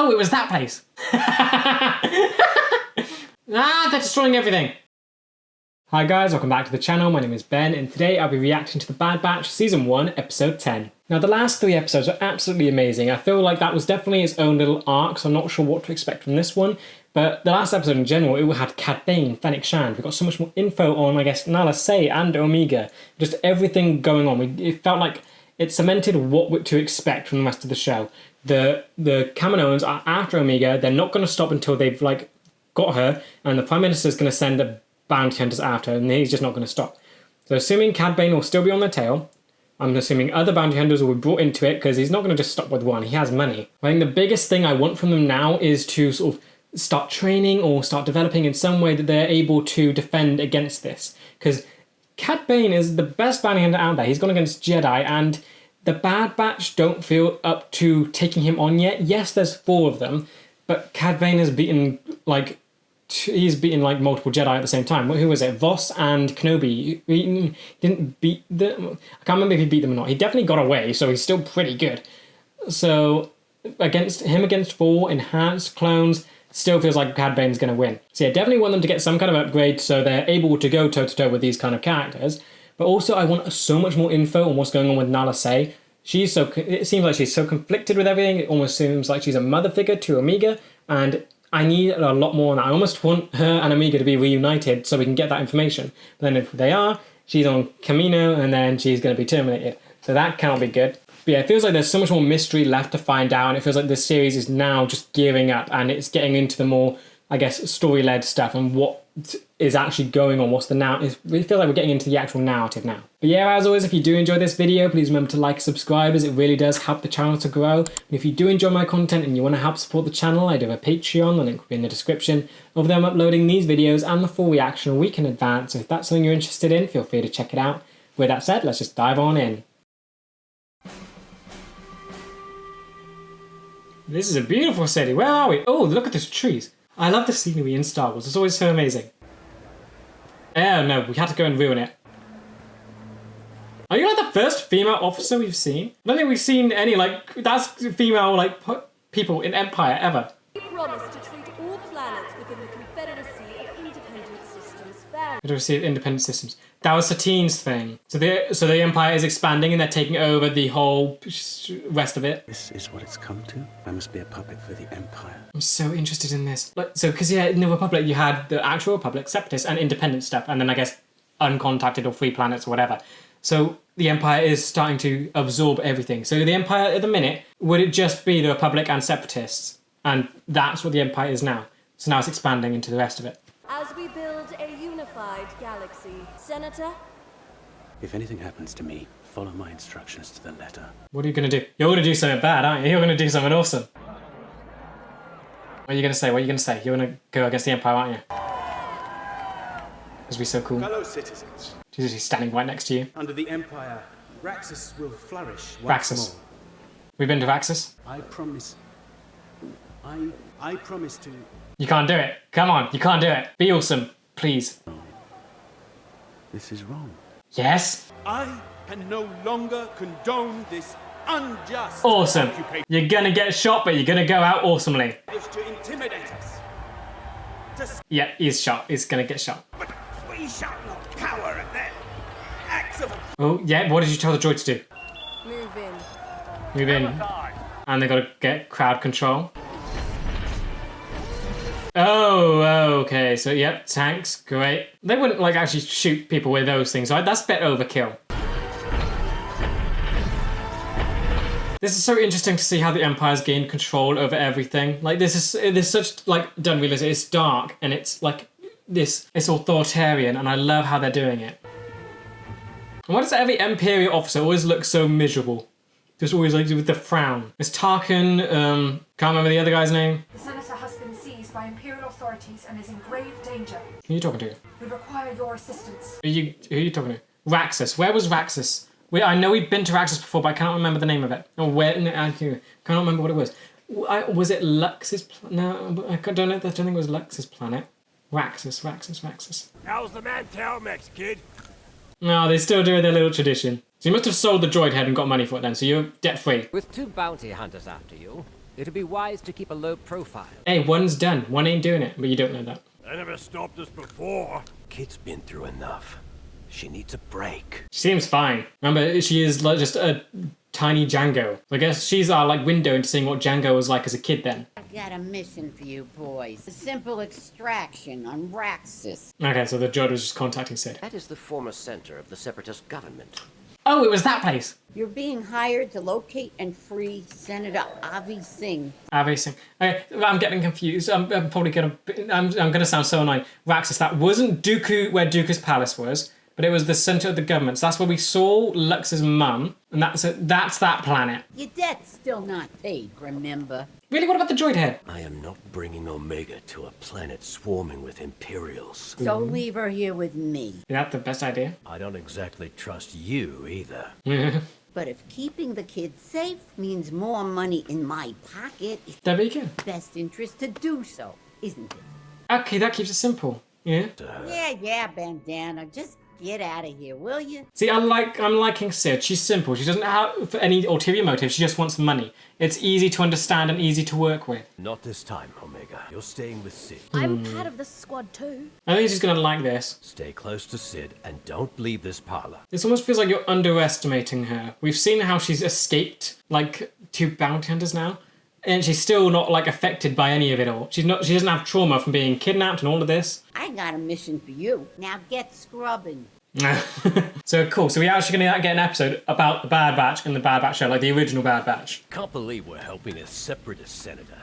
Oh, it was that place. Ah, they're destroying everything. Hi guys, welcome back to the channel. My name is Ben, and today I'll be reacting to The Bad Batch Season 1, Episode 10. Now, the last 3 episodes were absolutely amazing. I feel like that was definitely its own little arc, so I'm not sure what to expect from this one. But the last episode in general, it had Cad Bane, Fennec Shand. We got so much more info on, I guess, Nala Se and Omega. Just everything going on. It felt like it cemented what to expect from the rest of the show. The Kaminoans are after Omega. They're not going to stop until they've, like, got her, and the Prime Minister's going to send a bounty hunters after her, and he's just not going to stop. So assuming Cad Bane will still be on their tail, I'm assuming other bounty hunters will be brought into it, because he's not going to just stop with one. He has money. I think the biggest thing I want from them now is to sort of start training or start developing in some way that they're able to defend against this. Because Cad Bane is the best bounty hunter out there. He's gone against Jedi, and the Bad Batch don't feel up to taking him on yet. Yes, there's 4 of them, but Cad Bane has beaten, like, he's beaten like multiple Jedi at the same time. Who was it? Voss and Kenobi. He didn't beat them. I can't remember if he beat them or not. He definitely got away, so he's still pretty good. So against 4 enhanced clones, still feels like Cad Bane's going to win. So yeah, definitely want them to get some kind of upgrade so they're able to go toe-to-toe with these kind of characters. But also I want so much more info on what's going on with Nala Se. It seems like she's so conflicted with everything. It almost seems like she's a mother figure to Omega, and I need a lot more on that. I almost want her and Omega to be reunited so we can get that information. But then if they are, she's on Camino and then she's going to be terminated. So that cannot be good. But yeah, it feels like there's so much more mystery left to find out, and it feels like this series is now just gearing up and it's getting into the more, I guess, story-led stuff and what is actually going on, what's the narrative. It feels like we're getting into the actual narrative now. But yeah, as always, if you do enjoy this video, please remember to like and subscribe, as it really does help the channel to grow. And if you do enjoy my content and you want to help support the channel, I do have a Patreon, the link will be in the description. Over there I'm uploading these videos and the full reaction a week in advance, so if that's something you're interested in, feel free to check it out. With that said, let's just dive on in. This is a beautiful city. Where are we? Oh, look at these trees. I love the scenery in Star Wars. It's always so amazing. Oh no, we had to go and ruin it. Are you like the first female officer we've seen? I don't think we've seen any, like, that's female, like, people in Empire ever. We promise to treat all planets within the Confederacy of Independent Systems fairly. Confederacy of Independent Systems. That was Satine's thing. So the Empire is expanding and they're taking over the whole rest of it. This is what it's come to? I must be a puppet for the Empire. I'm so interested in this. Because yeah, in the Republic you had the actual Republic, Separatists, and independent stuff, and then I guess uncontacted or free planets or whatever. So the Empire is starting to absorb everything. So the Empire at the minute, would it just be the Republic and Separatists? And that's what the Empire is now. So now it's expanding into the rest of it. As we build a unified galaxy, Senator? If anything happens to me, follow my instructions to the letter. What are you going to do? You're going to do something bad, aren't you? You're going to do something awesome. What are you going to say? What are you going to say? You're going to go against the Empire, aren't you? This will be so cool. Fellow citizens, Jesus, he's standing right next to you. under the Empire, Raxus will flourish once Raxus. more. We've been to Raxus? I promise to... You can't do it. Come on, you can't do it. Be awesome, please. This is wrong. Yes? I can no longer condone this unjust Awesome. occupation. You're gonna get shot, but you're gonna go out awesomely. Wish to intimidate us. Yeah, he's shot. He's gonna get shot. But we shall not cower at their acts of... Oh, yeah, what did you tell the droid to do? Move in. Move in. And they gotta get crowd control. Oh, okay, so yep, tanks, great. They wouldn't, like, actually shoot people with those things, right? That's a bit overkill. This is so interesting to see how the Empire's gained control over everything. Like, this is such, like, done realistic. It's dark, and it's, like, it's authoritarian, and I love how they're doing it. And why does every Imperial officer always look so miserable? Just always, like, with the frown. It's Tarkin, can't remember the other guy's name. The Senator has been seized by Imperial authorities and is in grave danger. Who are you talking to? We require your assistance. Who are you talking to? Raxus. Where was Raxus? I know we've been to Raxus before, but I cannot remember the name of it. Or where? I cannot remember what it was. Was it Lux's planet? No, I don't know. I don't think it was Lux's planet. Raxus. How's the man Telmex, kid? No, they still do their little tradition. So you must have sold the droid head and got money for it then, so you're debt-free. With 2 bounty hunters after you, It'd be wise to keep a low profile. Hey, one's done. One ain't doing it, but you don't know that. They never stopped us before. Kid's been through enough. She needs a break. She seems fine. Remember, she is like just a tiny Django. I guess she's our like window into seeing what Django was like as a kid then. I got a mission for you boys. A simple extraction on Raxus. Okay, so the Jod was just contacting Sid. That is the former center of the Separatist government. Oh, it was that place. You're being hired to locate and free Senator Avi Singh. Avi Singh. Okay, I'm getting confused. I'm probably gonna. I'm gonna sound so annoying. Raxus. That wasn't Dooku, where Dooku's palace was, but it was the center of the government. So that's where we saw Lux's mum, and that's that planet. Your debt's still not paid, remember? Really? What about the droid head? I am not bringing Omega to a planet swarming with Imperials. So leave her here with me. Is that the best idea? I don't exactly trust you either. But if keeping the kids safe means more money in my pocket, it's There we go. best interest to do so, isn't it? Okay, that keeps it simple. Yeah. Yeah, bandana. Just get out of here, will you? See, I'm liking Sid. She's simple. She doesn't have any ulterior motive. She just wants money. It's easy to understand and easy to work with. Not this time, Omega. You're staying with Sid. I'm part of the squad too. I think she's gonna like this. Stay close to Sid and don't leave this parlor. This almost feels like you're underestimating her. We've seen how she's escaped like 2 bounty hunters now, and she's still not like affected by any of it all. She doesn't have trauma from being kidnapped and all of this. I got a mission for you. Now get scrubbing. So cool. So we're actually gonna get an episode about the Bad Batch in the Bad Batch show, like the original Bad Batch. Can't believe we're helping a separatist senator.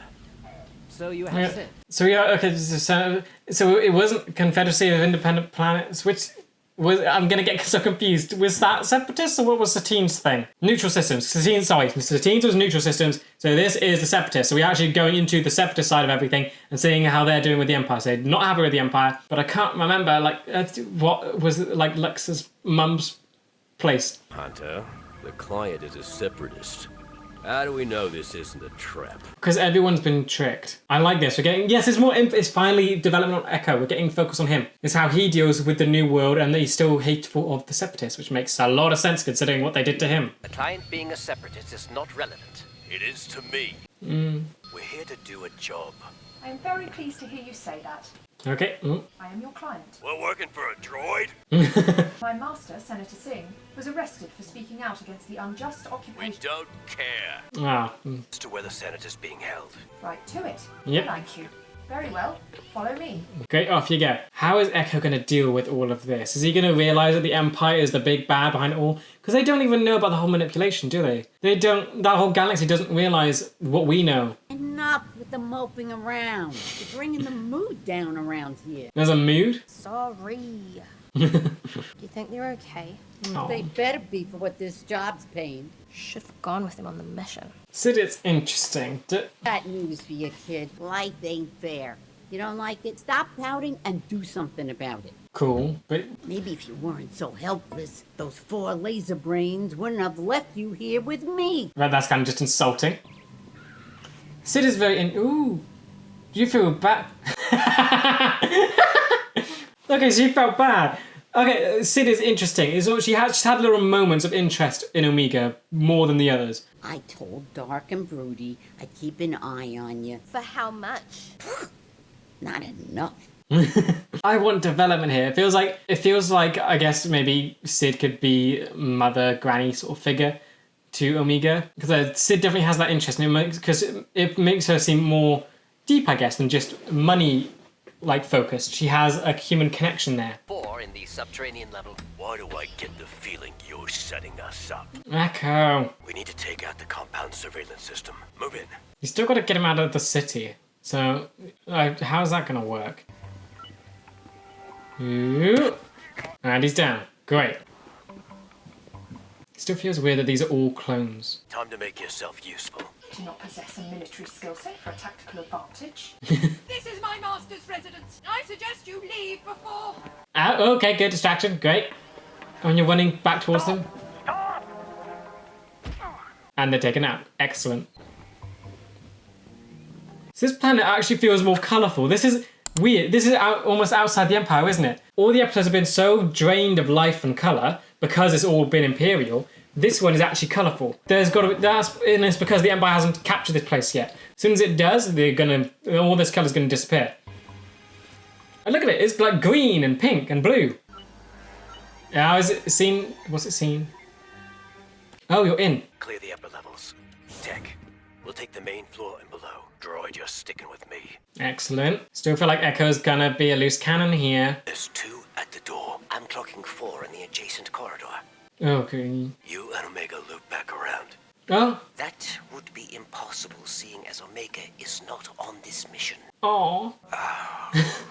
So you have Sid. So yeah, okay. So it wasn't Confederacy of Independent Planets, which was I'm gonna get so confused. Was that Separatists or what was Satine's thing? Neutral systems. Satine's was neutral systems. So this is the Separatists. So we're actually going into the Separatist side of everything and seeing how they're doing with the Empire. So not happy with the Empire, but I can't remember like what was it, like Lux's mum's place. Hunter, the client is a separatist. How do we know this isn't a trap? Because everyone's been tricked. I like this. We're getting, yes, it's finally development on Echo. We're getting focus on him. It's how he deals with the new world and that he's still hateful of the Separatists, which makes a lot of sense considering what they did to him. The client being a separatist is not relevant. It is to me. We're here to do a job. I am very pleased to hear you say that. Okay. I am your client. We're working for a droid? My master, Senator Singh, was arrested for speaking out against the unjust We occupation. don't care Ah. as to where the senator's being held. Right to it. Yep. Thank you. Very well. Follow me. Great, off you go. How is Echo going to deal with all of this? Is he going to realise that the Empire is the big bad behind it all? Because they don't even know about the whole manipulation, do they? That whole galaxy doesn't realise what we know. Enough with the moping around. You're bringing the mood down around here. There's a mood? Sorry. Do you think they're okay? Oh. They better be for what this job's paying. Should have gone with them on the mission. Sid, it's interesting. Got news for you, kid. Life ain't fair. You don't like it? Stop pouting and do something about it. Cool, but Maybe if you weren't so helpless, those 4 laser brains wouldn't have left you here with me. that's kind of just insulting. Sid is very ooh. Do you feel bad? Okay, so you felt bad. Okay, Sid is interesting. She's had little moments of interest in Omega more than the others. I told Dark and Broody I'd keep an eye on you. For how much? Not enough. I want development here. It feels like I guess maybe Sid could be mother, granny sort of figure to Omega, because Sid definitely has that interest, and it makes her seem more deep, I guess, than just money like focused. She has a human connection there. 4 in the subterranean level. Why do I get the feeling you're setting us up? Echo. We need to take out the compound surveillance system. Move in. You still got to get him out of the city. So, how's that going to work? Ooh. And he's down. Great. It still feels weird that these are all clones. Time to make yourself useful. Do not possess a military skill set for a tactical advantage. This is my master's residence. I suggest you leave before... Okay, good distraction. Great. And you're running back towards them. And they're taken out. Excellent. So this planet actually feels more colourful. This is weird. This is almost outside the Empire, isn't it? All the episodes have been so drained of life and colour because it's all been Imperial. This one is actually colourful. There's got to be, and it's because the Empire hasn't captured this place yet. As soon as it does, all this colour's gonna disappear. And look at it, it's like green and pink and blue. How is it seen? What's it seen? Oh, you're in. Clear the upper levels. Tech, we'll take the main floor and below. Droid, you're sticking with me. Excellent. Still feel like Echo's gonna be a loose cannon here. There's 2 at the door. I'm clocking 4 in the adjacent corridor. Okay. You and Omega loop back around. Oh. That would be impossible, seeing as Omega is not on this mission. Aw.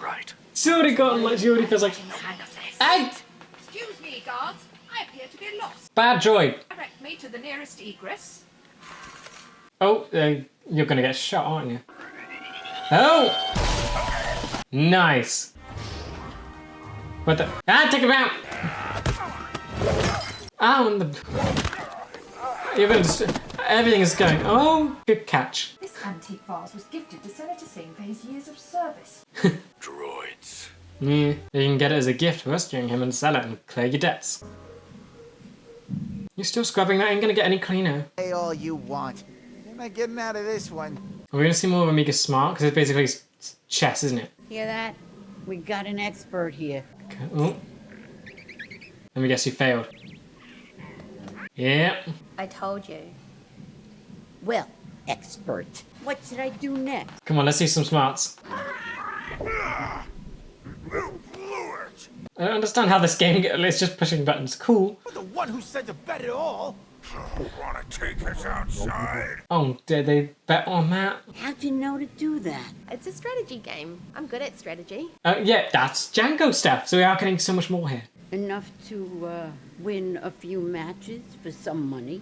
Right. She's already gotten like, she already feels like... Hey! Excuse me, guards. I appear to be lost. Bad droid. Direct me to the nearest egress. Oh, you're gonna get shot, aren't you? Oh! Nice. What the? Ah, take him out! Ow, and the... You're gonna just... Everything is going... Oh, good catch. This antique vase was gifted to Senator Singh for his years of service. Droids. Yeah, you can get it as a gift for rescuing him and sell it and clear your debts. You're still scrubbing? That ain't gonna get any cleaner. Say all you want. You're not getting out of this one. We're gonna see more of Omega Smart, because it's basically chess, isn't it? Hear that? We got an expert here. Okay. Oh. Let me guess you failed. Yeah. I told you. Well, expert. What should I do next? Come on, let's see some smarts. I don't understand how this game it's just pushing buttons. Cool. The one who said to bet it all. Wanna take us outside? Oh, did they bet on that? How'd you know to do that? It's a strategy game. I'm good at strategy. Yeah, that's Django stuff. So we are getting so much more here. Enough to win a few matches for some money.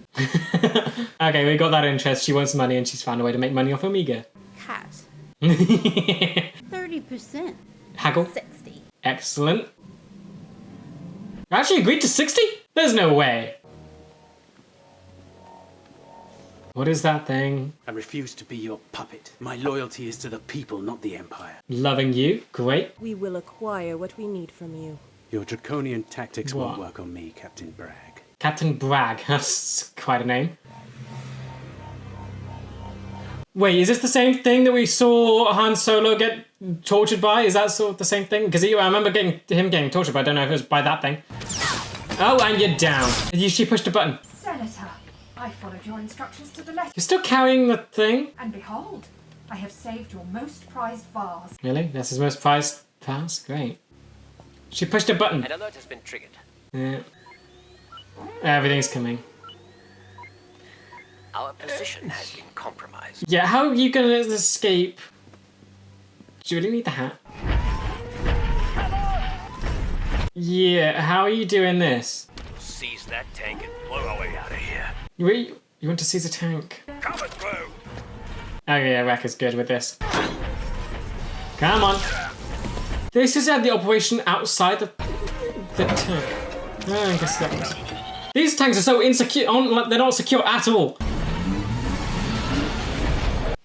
Okay, we got that interest. She wants money and she's found a way to make money off Omega. Cat. 30%. Haggle. 60. Excellent. I actually agreed to 60? There's no way. What is that thing? I refuse to be your puppet. My loyalty is to the people, not the Empire. Loving you. Great. We will acquire what we need from you. Your draconian tactics What? won't work on me, Captain Bragg. Captain Bragg. That's quite a name. Wait, is this the same thing that we saw Han Solo get tortured by? Is that sort of the same thing? Because I remember him getting tortured, but I don't know if it was by that thing. Oh, and you're down. She pushed a button. Senator, I followed your instructions to the letter. You're still carrying the thing? And behold, I have saved your most prized vase. Really? That's his most prized pass? Great. She pushed a button. An alert has been triggered. Yeah. Everything's coming. Our position has been compromised. Yeah, how are you gonna escape? Do you really need the hat? Yeah, how are you doing this? Seize that tank and blow our way out of here. You want to seize a tank? Coming through. Oh yeah, Rack is good with this. Come on. This is at the operation outside the tank. Oh, I guess that was... These tanks are so insecure, they're not secure at all.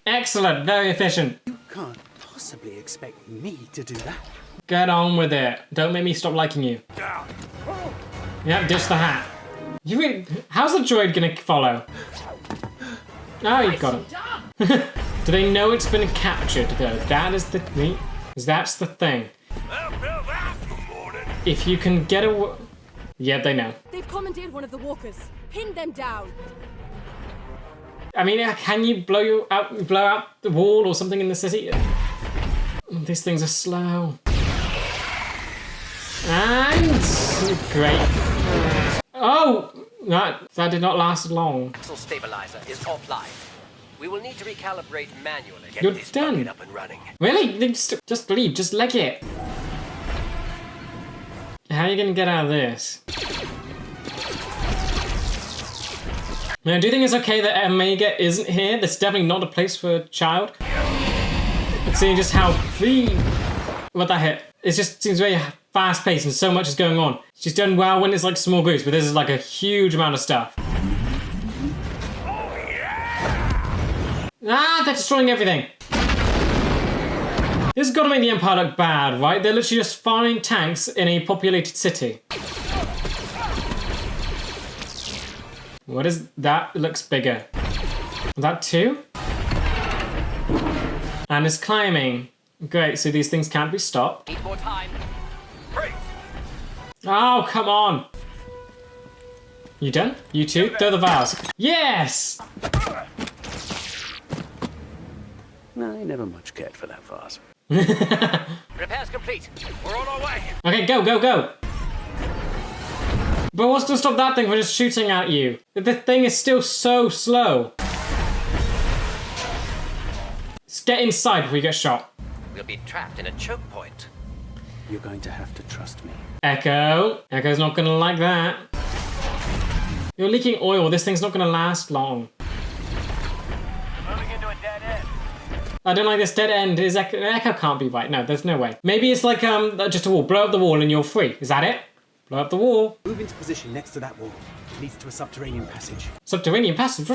Excellent, very efficient. You can't possibly expect me to do that. Get on with it. Don't make me stop liking you. Down. Yep, ditch the hat. You really... How's the droid gonna follow? Oh, you got him. Do they know it's been captured though? That is the... That's the thing. If you can get away... Yeah, they know. They've commandeered one of the walkers. Pin them down. I mean, can you blow out the wall or something in the city? These things are slow. And... Great. Oh! That did not last long. Axle stabilizer is offline. We will need to recalibrate manually. Get You're this done. bucket up and running. Really? Just leave, just leg it. How are you gonna get out of this? Now, do you think it's okay that Omega isn't here? That's definitely not a place for a child. Seeing just how what that hit? It just seems very fast paced and so much is going on. She's done well when it's like small groups, but this is like a huge amount of stuff. Ah, they're destroying everything. This has got to make the Empire look bad, right? They're literally just firing tanks in a populated city. What is that? It looks bigger. Is that 2? And it's climbing. Great, so these things can't be stopped. Need more time. Oh, come on. You done? You too? Throw the vase. Yes! I never much cared for that vase. Repairs complete. We're on our way. Okay, go, go, go. But what's to stop that thing from just shooting at you? The thing is still so slow. Just get inside before you get shot. We'll be trapped in a choke point. You're going to have to trust me. Echo. Echo's not gonna like that. You're leaking oil. This thing's not gonna last long. Moving into a dead end. I don't like this dead end. Is Echo can't be right. No, there's no way. Maybe it's like just a wall. Blow up the wall and you're free. Is that it? Blow up the wall. Move into position next to that wall. It leads to a subterranean passage. Subterranean passage.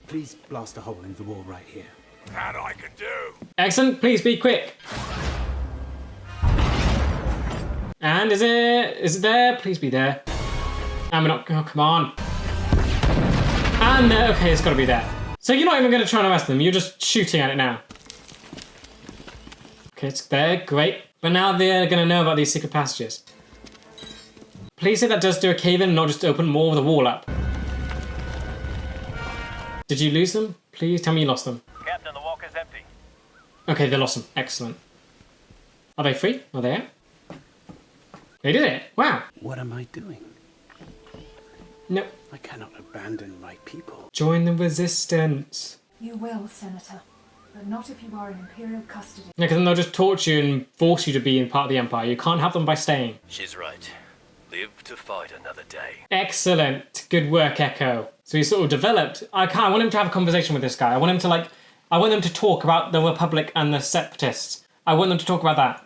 Please blast a hole in the wall right here. That I can do. Excellent. Please be quick. And is it there? Please be there. And we're not. Oh, come on. And there. Okay, it's got to be there. So you're not even going to try and arrest them. You're just shooting at it now. Okay, it's there. Great. But now they're going to know about these secret passages. Please say that does do a cave-in and not just open more of the wall up. Did you lose them? Please tell me you lost them. Captain, the walker's empty. Okay, they lost them. Excellent. Are they free? Are they out? They did it. Wow. What am I doing? No. I cannot abandon my people. Join the resistance. You will, Senator, but not if you are in Imperial custody. Yeah, because then they'll just torture you and force you to be in part of the Empire. You can't help them by staying. She's right. Live to fight another day. Excellent. Good work, Echo. So he's sort of developed. I want him to have a conversation with this guy. I want him to I want them to talk about the Republic and the Separatists. I want them to talk about that.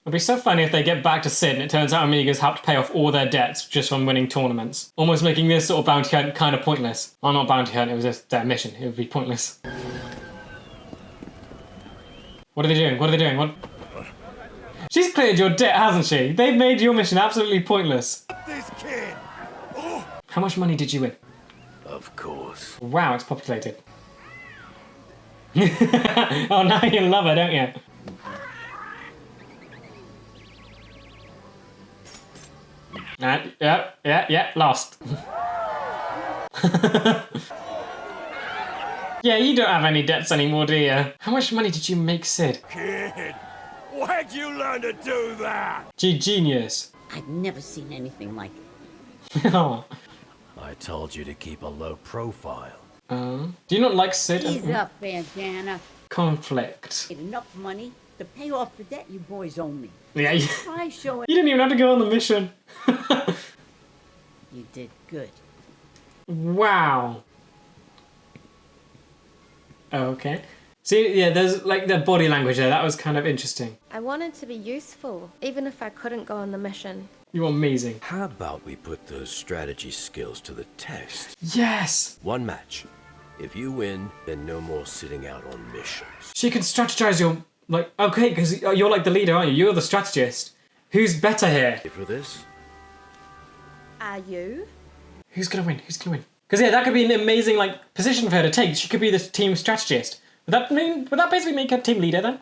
It'd be so funny if they get back to Sid and it turns out Amigas have to pay off all their debts just from winning tournaments. Almost making this sort of bounty hunt kind of pointless. Well, not bounty hunt, it was just their mission. It would be pointless. What are they doing? What are they doing? What? She's cleared your debt, hasn't she? They've made your mission absolutely pointless. This kid. Oh. How much money did you win? Of course. Wow, it's populated. Oh, now you love her, don't you? Yeah, lost. Yeah, you don't have any debts anymore, do you? How much money did you make, Sid? Kid, where'd you learn to do that? Genius. I've never seen anything like it. Oh. I told you to keep a low profile. Do you not like Sid? Ease up, Bandana. Conflict. Get enough money to pay off the debt you boys owe me. Yeah, you Try showing. didn't even have to go on the mission. You did good. Wow. Okay. See, yeah, there's like the body language there. That was kind of interesting. I wanted to be useful, even if I couldn't go on the mission. You're amazing. How about we put those strategy skills to the test? Yes! One match. If you win, then no more sitting out on missions. She can strategize your... Like, okay, because you're like the leader, aren't you? You're the strategist. Who's better here? For this? Are you? Who's gonna win? Who's gonna win? Because yeah, that could be an amazing like position for her to take. She could be the team strategist. Would that basically make her team leader then?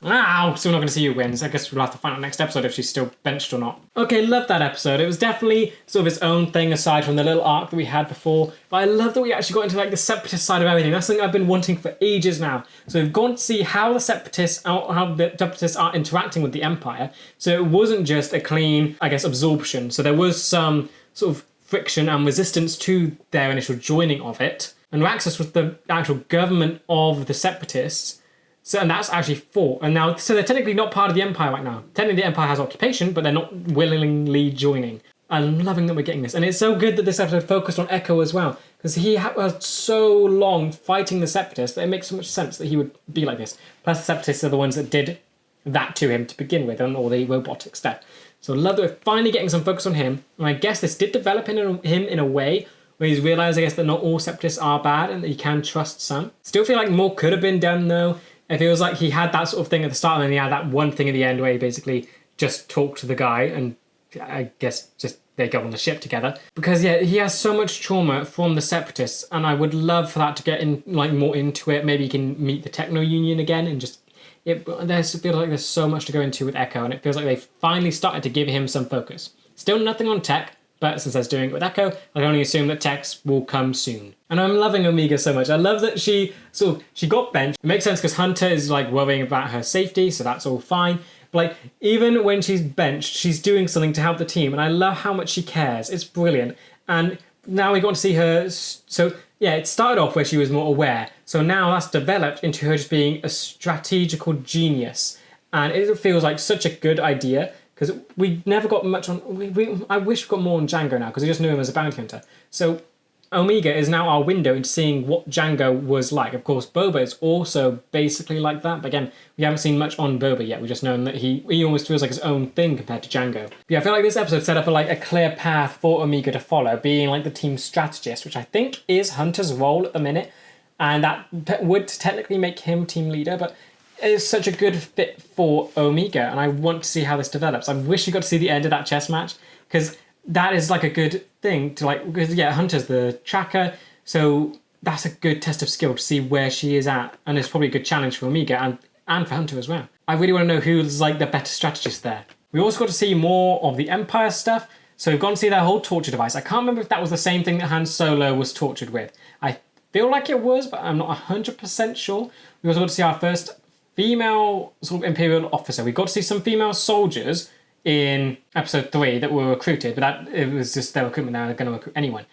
Ow! So we're not going to see who wins. I guess we'll have to find out next episode if she's still benched or not. Okay, loved that episode. It was definitely sort of its own thing aside from the little arc that we had before. But I love that we actually got into like the separatist side of everything. That's something I've been wanting for ages now. So we've gone to see how the separatists are interacting with the Empire. So it wasn't just a clean, I guess, absorption. So there was some sort of friction and resistance to their initial joining of it. And Raxus was the actual government of the separatists. So, and that's actually fought. And now, so they're technically not part of the Empire right now. Technically the Empire has occupation, but they're not willingly joining. I'm loving that we're getting this. And it's so good that this episode focused on Echo as well. Because he was so long fighting the Separatists that it makes so much sense that he would be like this. Plus the Separatists are the ones that did that to him to begin with, and all the robotic stuff. So I love that we're finally getting some focus on him. And I guess this did develop him in a way where he's realised, I guess, that not all Separatists are bad and that he can trust some. Still feel like more could have been done, though. It feels like he had that sort of thing at the start and then he had that one thing at the end where he basically just talked to the guy and I guess just they go on the ship together. Because yeah, he has so much trauma from the Separatists, and I would love for that to get in like more into it. Maybe he can meet the Techno Union again and just it feels like there's so much to go into with Echo, and it feels like they've finally started to give him some focus. Still nothing on tech, but since they're doing it with Echo, I can only assume that techs will come soon. And I'm loving Omega so much. I love that she got benched. It makes sense because Hunter is like worrying about her safety, so that's all fine. But like even when she's benched, she's doing something to help the team, and I love how much she cares. It's brilliant. And now we got to see her. So yeah, it started off where she was more aware. So now that's developed into her just being a strategical genius, and it feels like such a good idea. Because we never got much on... I wish we got more on Django now, because we just knew him as a bounty hunter. So Omega is now our window into seeing what Django was like. Of course, Boba is also basically like that. But again, we haven't seen much on Boba yet. We've just known that he almost feels like his own thing compared to Django. But yeah, I feel like this episode set up a clear path for Omega to follow, being like the team strategist, which I think is Hunter's role at the minute. And that would technically make him team leader, but... it's such a good fit for Omega, and I want to see how this develops. I wish we got to see the end of that chess match, because that is like a good thing to like, because yeah, Hunter's the tracker, so that's a good test of skill to see where she is at, and it's probably a good challenge for Omega and for Hunter as well. I really want to know who's like the better strategist there. We also got to see more of the Empire stuff, so we've gone to see their whole torture device. I can't remember if that was the same thing that Han Solo was tortured with. I feel like it was, but I'm not 100% sure. We also got to see our first female sort of Imperial officer. We got to see some female soldiers in episode 3 that were recruited, but it was just their recruitment. Now they're going to recruit anyone,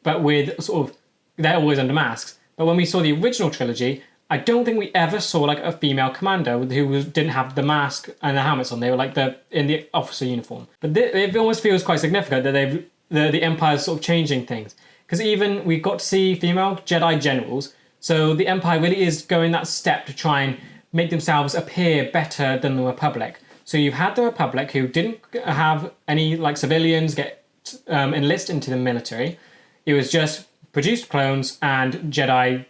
but with sort of they're always under masks. But when we saw the original trilogy, I don't think we ever saw like a female commando who didn't have the mask and the helmets on. They were like in the officer uniform. But it almost feels quite significant that the Empire's sort of changing things, because even we got to see female Jedi generals. So the Empire really is going that step to try and make themselves appear better than the Republic. So you've had the Republic, who didn't have any like civilians get enlist into the military. It was just produced clones and Jedi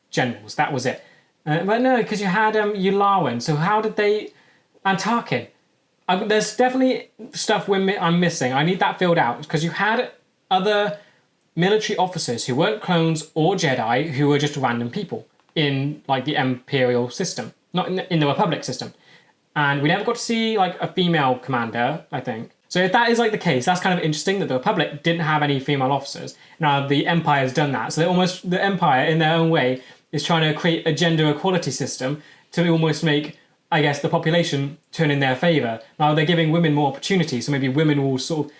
generals. That was it. But no, because you had Yularen. So how did they... and Tarkin. There's definitely stuff I'm missing. I need that filled out, because you had other military officers who weren't clones or Jedi, who were just random people in like the Imperial system. Not in the Republic system. And we never got to see like a female commander, I think. So if that is like the case, that's kind of interesting that the Republic didn't have any female officers. Now the Empire has done that. So the Empire, in their own way, is trying to create a gender equality system to almost make, I guess, the population turn in their favour. Now they're giving women more opportunity, so maybe women will sort of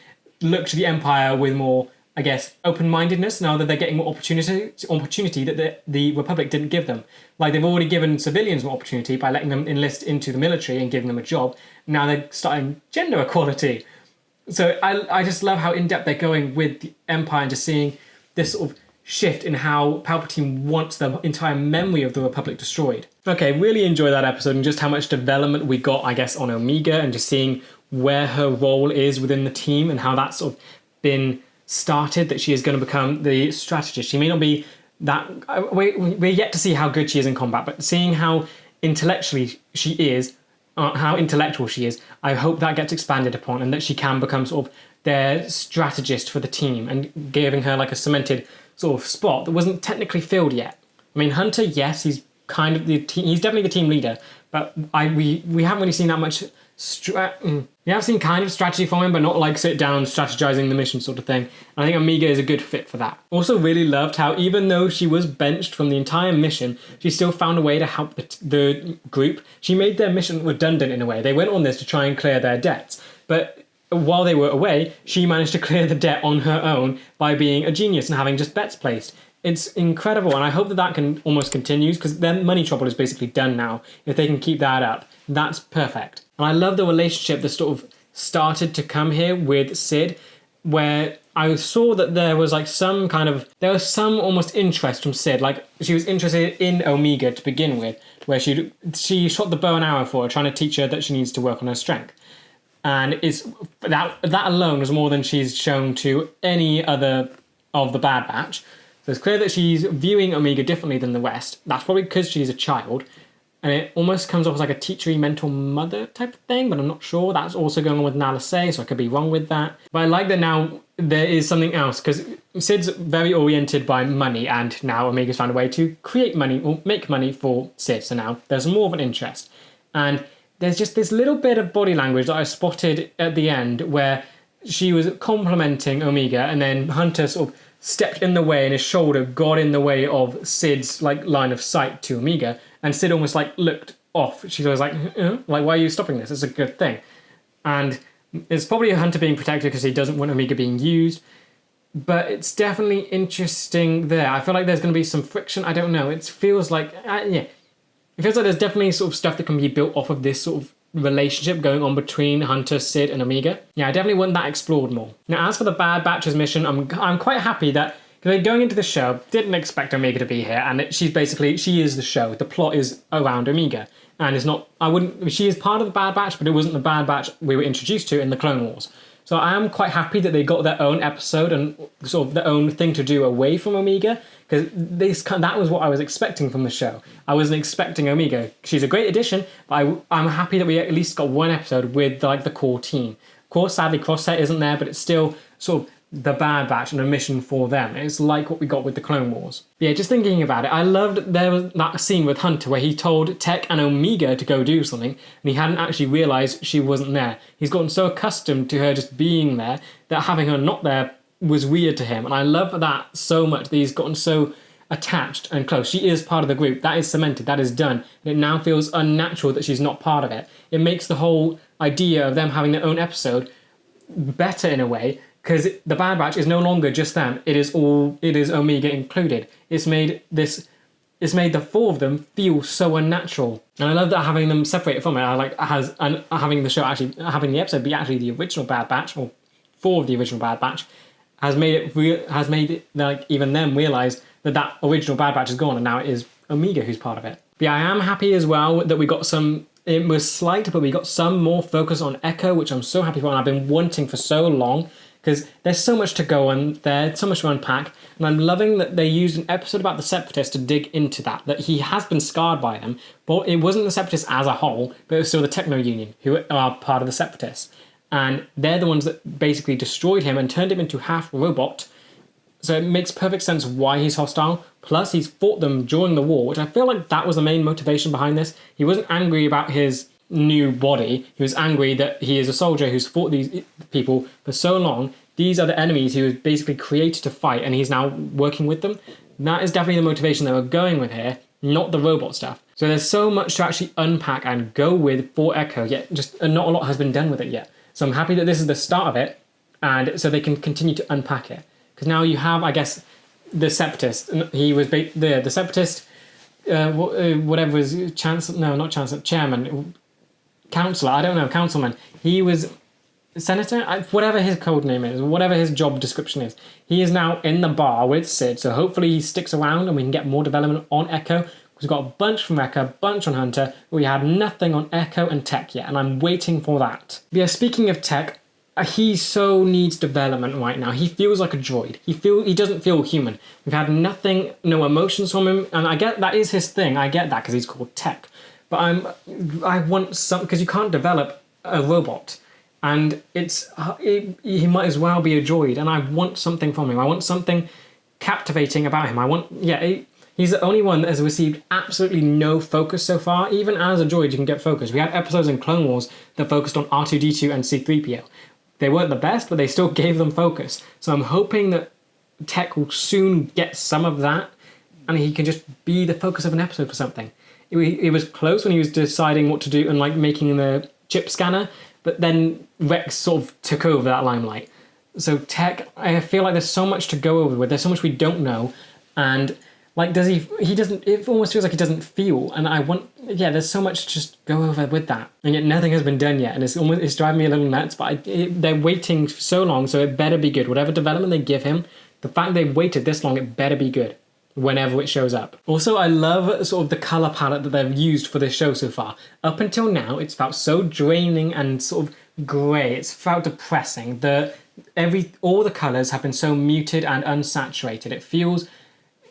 look to the Empire with more, I guess, open-mindedness now that they're getting more opportunity that the Republic didn't give them. Like, they've already given civilians more opportunity by letting them enlist into the military and giving them a job. Now they're starting gender equality. So I just love how in-depth they're going with the Empire and just seeing this sort of shift in how Palpatine wants the entire memory of the Republic destroyed. Okay, really enjoy that episode and just how much development we got, I guess, on Omega, and just seeing where her role is within the team and how that's sort of been started, that she is going to become the strategist. She may not be that... We're yet to see how good she is in combat, but seeing how intellectually she is, how intellectual she is, I hope that gets expanded upon and that she can become sort of their strategist for the team, and giving her like a cemented sort of spot that wasn't technically filled yet. I mean, Hunter, yes, he's kind of he's definitely the team leader, but we haven't really seen that much we have seen kind of strategy from him, but not like sit down strategizing the mission sort of thing. And I think Omega is a good fit for that. Also really loved how even though she was benched from the entire mission, she still found a way to help the group. She made their mission redundant in a way. They went on this to try and clear their debts, but while they were away, she managed to clear the debt on her own by being a genius and having just bets placed. It's incredible, and I hope that can almost continue, because their money trouble is basically done now. If they can keep that up, that's perfect. And I love the relationship that sort of started to come here with Sid, where I saw that there was like some almost interest from Sid. Like, she was interested in Omega to begin with, where she shot the bow and arrow for her, trying to teach her that she needs to work on her strength. And that alone was more than she's shown to any other of the Bad Batch. So it's clear that she's viewing Omega differently than the West. That's probably because she's a child. and it almost comes off as like a teachery mental mother type of thing, but I'm not sure. That's also going on with Nala Se, so I could be wrong with that. But I like that now there is something else, because Cid's very oriented by money, and now Omega's found a way to create money or make money for Cid, so now there's more of an interest. And there's just this little bit of body language that I spotted at the end where she was complimenting Omega, and then Hunter sort of stepped in the way and his shoulder got in the way of Cid's like line of sight to Omega, and Cid almost like looked off. She was like, like, why are you stopping this? It's a good thing. And it's probably Hunter being protected because he doesn't want Omega being used, but it's definitely interesting there. I feel like there's going to be some friction. I don't know. It feels like, it feels like there's definitely sort of stuff that can be built off of this sort of relationship going on between Hunter, Cid, and Omega. Yeah, I definitely want that explored more. Now, as for the Bad Batch's mission, I'm quite happy that, because going into the show, didn't expect Omega to be here, and she is the show. The plot is around Omega, and it's not, she is part of the Bad Batch, but it wasn't the Bad Batch we were introduced to in the Clone Wars. So I am quite happy that they got their own episode and sort of their own thing to do away from Omega, because that was what I was expecting from the show. I wasn't expecting Omega. She's a great addition, but I'm happy that we at least got one episode with like the core team. Of course, sadly, Crosshair isn't there, but it's still sort of the Bad Batch and a mission for them. It's like what we got with the Clone Wars. Yeah, just thinking about it, I loved there was that scene with Hunter where he told Tech and Omega to go do something, and he hadn't actually realised she wasn't there. He's gotten so accustomed to her just being there that having her not there was weird to him, and I love that so much, that he's gotten so attached and close. She is part of the group. That is cemented. That is done. And it now feels unnatural that she's not part of it. It makes the whole idea of them having their own episode better in a way, because the Bad Batch is no longer just them. It is Omega included. It's made the four of them feel so unnatural. And I love that having them separated from it. I like having the show actually, having the episode be actually the original Bad Batch, or four of the original Bad Batch, has made it like even them realise that original Bad Batch is gone, and now it is Omega who's part of it. But yeah, I am happy as well that we got some. It was slight, but we got some more focus on Echo, which I'm so happy for, and I've been wanting for so long, because there's so much to go on there, so much to unpack, and I'm loving that they used an episode about the Separatists to dig into that he has been scarred by them, but it wasn't the Separatists as a whole, but it was still the Techno Union, who are part of the Separatists. And they're the ones that basically destroyed him and turned him into half robot. So it makes perfect sense why he's hostile. Plus, he's fought them during the war, which I feel like that was the main motivation behind this. He wasn't angry about his new body. He was angry that he is a soldier who's fought these people for so long. These are the enemies he was basically created to fight, and he's now working with them. That is definitely the motivation they were going with here, not the robot stuff. So there's so much to actually unpack and go with for Echo, yet just not a lot has been done with it yet. So I'm happy that this is the start of it, and so they can continue to unpack it. Because now you have, I guess, the Separatist. He was the Separatist, whatever his chancellor, no, not chancellor, chairman, councillor, I don't know, councilman. He was senator, whatever his code name is, whatever his job description is. He is now in the bar with Cid, so hopefully he sticks around and we can get more development on Echo. We've got a bunch from Echo, a bunch on Hunter. We had nothing on Echo and Tech yet, and I'm waiting for that. But yeah, speaking of Tech, he so needs development right now. He feels like a droid. He doesn't feel human. We've had nothing, no emotions from him, and I get that is his thing. I get that because he's called Tech. But I want some, because you can't develop a robot, and he might as well be a droid, and I want something from him. I want something captivating about him. He's the only one that has received absolutely no focus so far. Even as a droid, you can get focus. We had episodes in Clone Wars that focused on R2-D2 and C-3PO. They weren't the best, but they still gave them focus. So I'm hoping that Tech will soon get some of that, and he can just be the focus of an episode for something. It was close when he was deciding what to do and like making the chip scanner, but then Rex sort of took over that limelight. So Tech, I feel like there's so much to go over with. There's so much we don't know, and like, he doesn't, it almost feels like he doesn't feel, and there's so much to just go over with that, and yet nothing has been done yet, and it's driving me a little nuts, but they're waiting so long, so it better be good. Whatever development they give him, the fact they've waited this long, it better be good whenever it shows up. Also, I love sort of the colour palette that they've used for this show so far. Up until now, it's felt so draining and sort of grey, it's felt depressing. All the colours have been so muted and unsaturated. It feels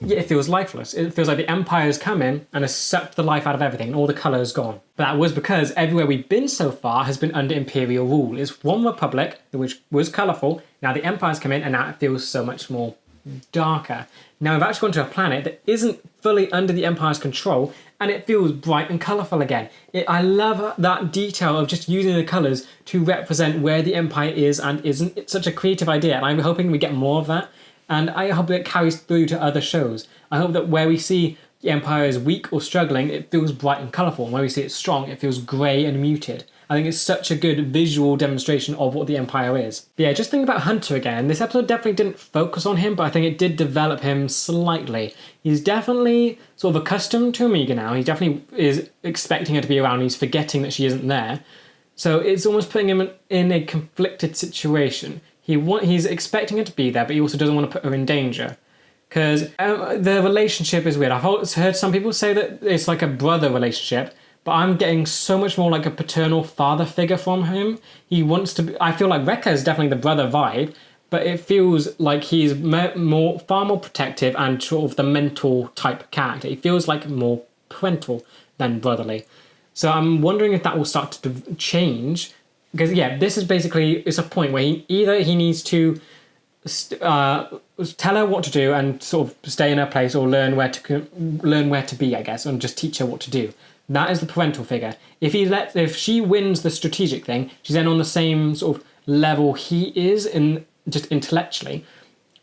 yeah, it feels lifeless. It feels like the Empire's come in and has sucked the life out of everything and all the colour's gone. But that was because everywhere we've been so far has been under Imperial rule. It's one republic, which was colourful. Now the Empire's come in and now it feels so much more darker. Now we've actually gone to a planet that isn't fully under the Empire's control and it feels bright and colourful again. I love that detail of just using the colours to represent where the Empire is and isn't. It's such a creative idea and I'm hoping we get more of that. And I hope that carries through to other shows. I hope that where we see the Empire is weak or struggling, it feels bright and colourful. And where we see it strong, it feels grey and muted. I think it's such a good visual demonstration of what the Empire is. But yeah, just think about Hunter again. This episode definitely didn't focus on him, but I think it did develop him slightly. He's definitely sort of accustomed to Omega now. He definitely is expecting her to be around. He's forgetting that she isn't there. So it's almost putting him in a conflicted situation. He's expecting her to be there, but he also doesn't want to put her in danger. Because the relationship is weird. I've heard some people say that it's like a brother relationship, but I'm getting so much more like a paternal father figure from him. He wants to be, I feel like Wrecker is definitely the brother vibe, but it feels like he's far more protective and sort of the mentor type character. He feels like more parental than brotherly. So I'm wondering if that will start to change. Because yeah, this is basically, it's a point where he needs to tell her what to do and sort of stay in her place or learn where to be, I guess, and just teach her what to do. That is the parental figure. If she wins the strategic thing, she's then on the same sort of level he is in just intellectually.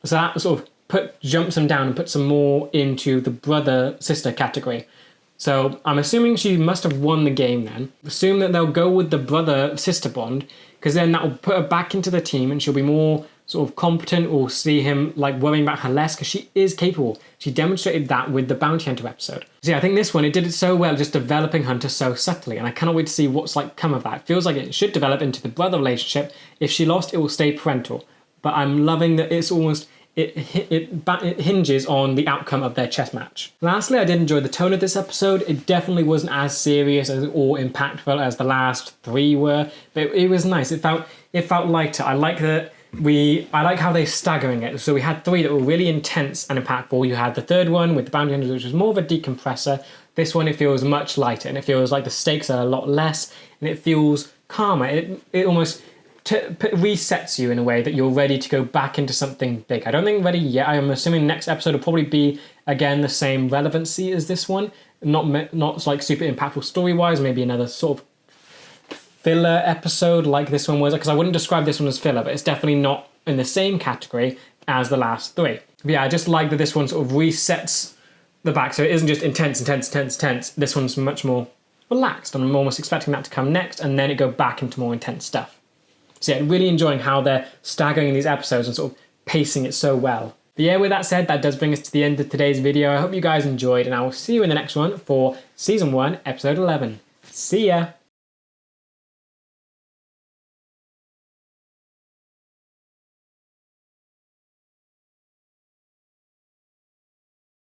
So that sort of jumps him down and puts him more into the brother-sister category. So I'm assuming she must have won the game then. Assume that they'll go with the brother-sister bond, because then that will put her back into the team and she'll be more sort of competent, or see him like worrying about her less, because she is capable. She demonstrated that with the Bounty Hunter episode. So yeah, I think this one, it did it so well, just developing Hunter so subtly, and I cannot wait to see what's like come of that. It feels like it should develop into the brother relationship. If she lost, it will stay parental. But I'm loving that it's almost, it hinges on the outcome of their chess match. Lastly, I did enjoy the tone of this episode. It definitely wasn't as serious or impactful as the last three were, but it was nice. It felt lighter. I like how they're staggering it. So we had three that were really intense and impactful. You had the third one with the Bounty Hunters, which was more of a decompressor. This one, it feels much lighter, and it feels like the stakes are a lot less, and it feels calmer. It almost resets you in a way that you're ready to go back into something big. I don't think ready yet. I'm assuming next episode will probably be, again, the same relevancy as this one. Not like super impactful story-wise, maybe another sort of filler episode like this one was, because I wouldn't describe this one as filler, but it's definitely not in the same category as the last three. But yeah, I just like that this one sort of resets the back, so it isn't just intense. This one's much more relaxed. I'm almost expecting that to come next, and then it go back into more intense stuff. So yeah, really enjoying how they're staggering these episodes and sort of pacing it so well. But yeah, with that said, that does bring us to the end of today's video. I hope you guys enjoyed, and I will see you in the next one for Season 1, Episode 11. See ya!